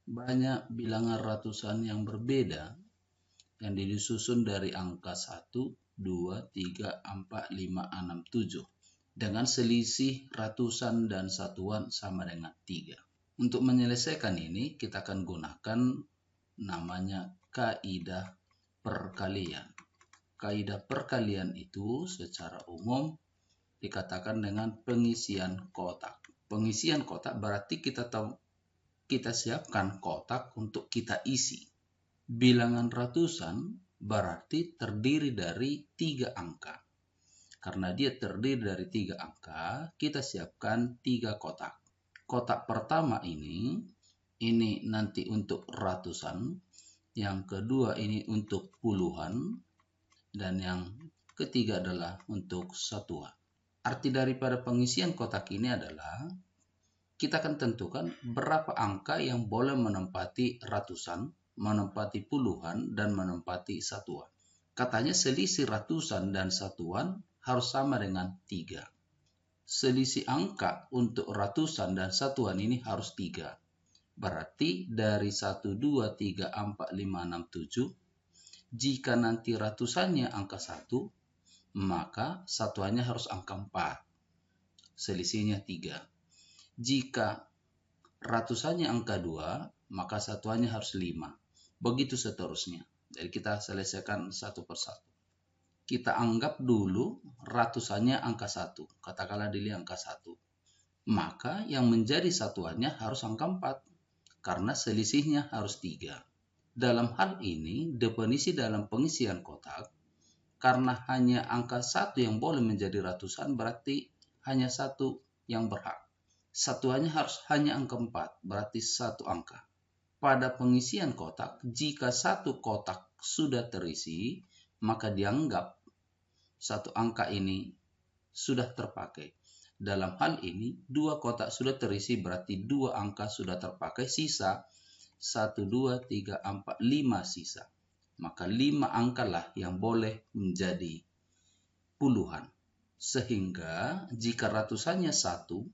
Banyak bilangan ratusan yang berbeda yang disusun dari angka 1, 2, 3, 4, 5, 6, 7 dengan selisih ratusan dan satuan sama dengan 3. Untuk menyelesaikan ini kita akan gunakan namanya kaidah perkalian. Kaidah perkalian itu secara umum dikatakan dengan pengisian kotak. Pengisian kotak berarti kita siapkan kotak untuk kita isi. Bilangan ratusan berarti terdiri dari 3 angka. Karena dia terdiri dari 3 angka, kita siapkan 3 kotak. Kotak pertama ini nanti untuk ratusan, yang kedua ini untuk puluhan, dan yang ketiga adalah untuk satuan. Arti daripada pengisian kotak ini adalah kita akan tentukan berapa angka yang boleh menempati ratusan, menempati puluhan, dan menempati satuan. Katanya selisih ratusan dan satuan harus sama dengan 3. Selisih angka untuk ratusan dan satuan ini harus 3. Berarti dari 1, 2, 3, 4, 5, 6, 7, jika nanti ratusannya angka 1, maka satuannya harus angka 4. Selisihnya 3. Jika ratusannya angka 2, maka satuannya harus 5. Begitu seterusnya. Jadi kita selesaikan satu persatu. Kita anggap dulu ratusannya angka 1. Katakanlah dili angka 1. Maka yang menjadi satuannya harus angka 4. Karena selisihnya harus 3. Dalam hal ini, definisi dalam pengisian kotak, karena hanya angka 1 yang boleh menjadi ratusan, berarti hanya 1 yang berhak. Satuannya harus hanya angka 4, berarti 1 angka. Pada pengisian kotak, jika 1 kotak sudah terisi, maka dianggap 1 angka ini sudah terpakai. Dalam hal ini, 2 kotak sudah terisi, berarti 2 angka sudah terpakai, sisa 1, 2, 3, 4, 5 sisa. Maka 5 angka lah yang boleh menjadi puluhan. Sehingga jika ratusannya 1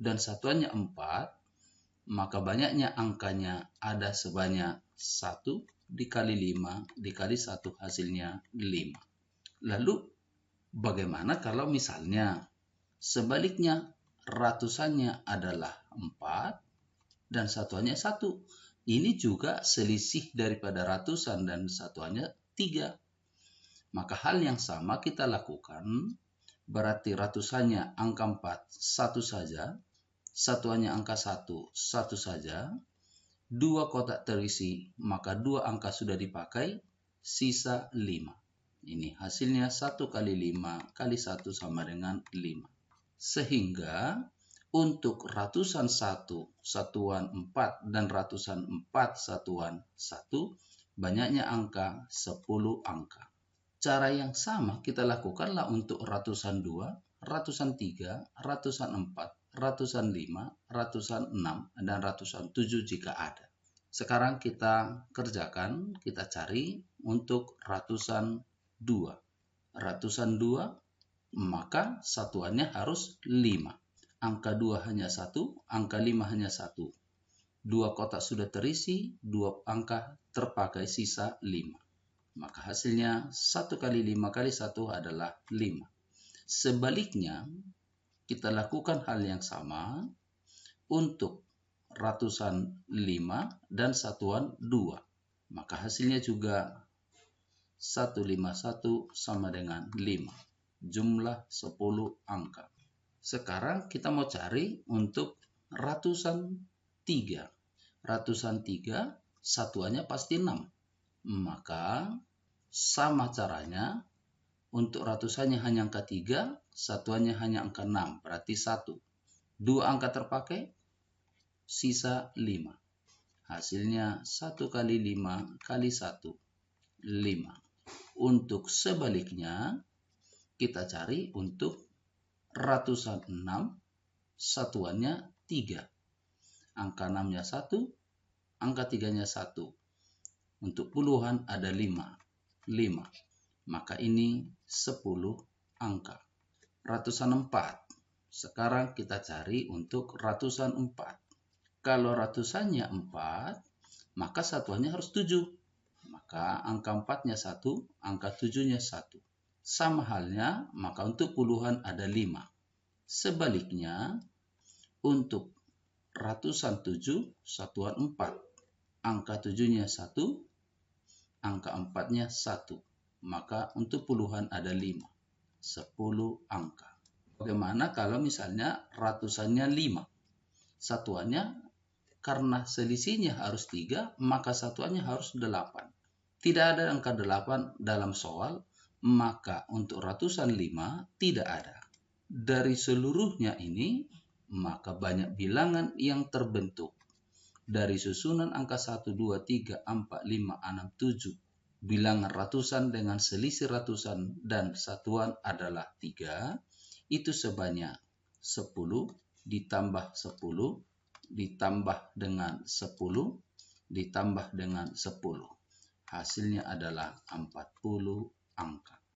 dan satuannya 4, maka banyaknya angkanya ada sebanyak 1 dikali 5 dikali 1 hasilnya 5. Lalu bagaimana kalau misalnya sebaliknya ratusannya adalah 4 dan satuannya 1? Ini juga selisih daripada ratusan dan satuannya 3. Maka hal yang sama kita lakukan, berarti ratusannya angka 4, 1 saja, satuannya angka 1, 1 saja, 2 kotak terisi, maka 2 angka sudah dipakai, sisa 5. Ini hasilnya 1 kali 5 kali 1 sama dengan 5. Sehingga untuk ratusan 1, satuan 4, dan ratusan 4, satuan 1, banyaknya angka 10 angka. Cara yang sama kita lakukanlah untuk ratusan 2, ratusan 3, ratusan 4, ratusan 5, ratusan 6, dan ratusan 7 jika ada. Sekarang kita kerjakan, kita cari untuk ratusan 2. Ratusan 2, maka satuannya harus 5. Angka 2 hanya 1, angka 5 hanya 1. 2 kotak sudah terisi, 2 angka terpakai, sisa 5. Maka hasilnya 1 kali 5 kali 1 adalah 5. Sebaliknya, kita lakukan hal yang sama untuk ratusan 5 dan satuan 2. Maka hasilnya juga 151 sama dengan 5. Jumlah 10 angka. Sekarang kita mau cari untuk ratusan 3. Ratusan 3 satuannya pasti 6. Maka sama caranya, untuk ratusannya hanya angka 3, satuannya hanya angka 6, berarti 1. 2 angka terpakai, sisa 5. Hasilnya 1 kali 5 kali 1, 5. Untuk sebaliknya, kita cari untuk ratusan 6, satuannya 3. Angka 6-nya 1, angka 3-nya 1. Untuk puluhan ada 5. Maka ini 10 angka. Ratusan 4. Sekarang kita cari untuk ratusan 4. Kalau ratusannya 4, maka satuannya harus 7. Maka angka 4-nya 1, angka 7-nya 1. Sama halnya, maka untuk puluhan ada 5. Sebaliknya, untuk ratusan 7, satuan 4. Angka 7-nya 1, angka 4-nya 1. Maka untuk puluhan ada 5. 10 angka. Bagaimana kalau misalnya ratusannya 5? Satuannya, karena selisihnya harus 3, maka satuannya harus 8. Tidak ada angka 8 dalam soal, maka untuk ratusan 5 tidak ada. Dari seluruhnya ini, maka banyak bilangan yang terbentuk. Dari susunan angka 1, 2, 3, 4, 5, 6, 7, bilangan ratusan dengan selisih ratusan dan satuan adalah 3, itu sebanyak 10 ditambah 10 ditambah dengan 10 ditambah dengan 10. Hasilnya adalah 40 angka.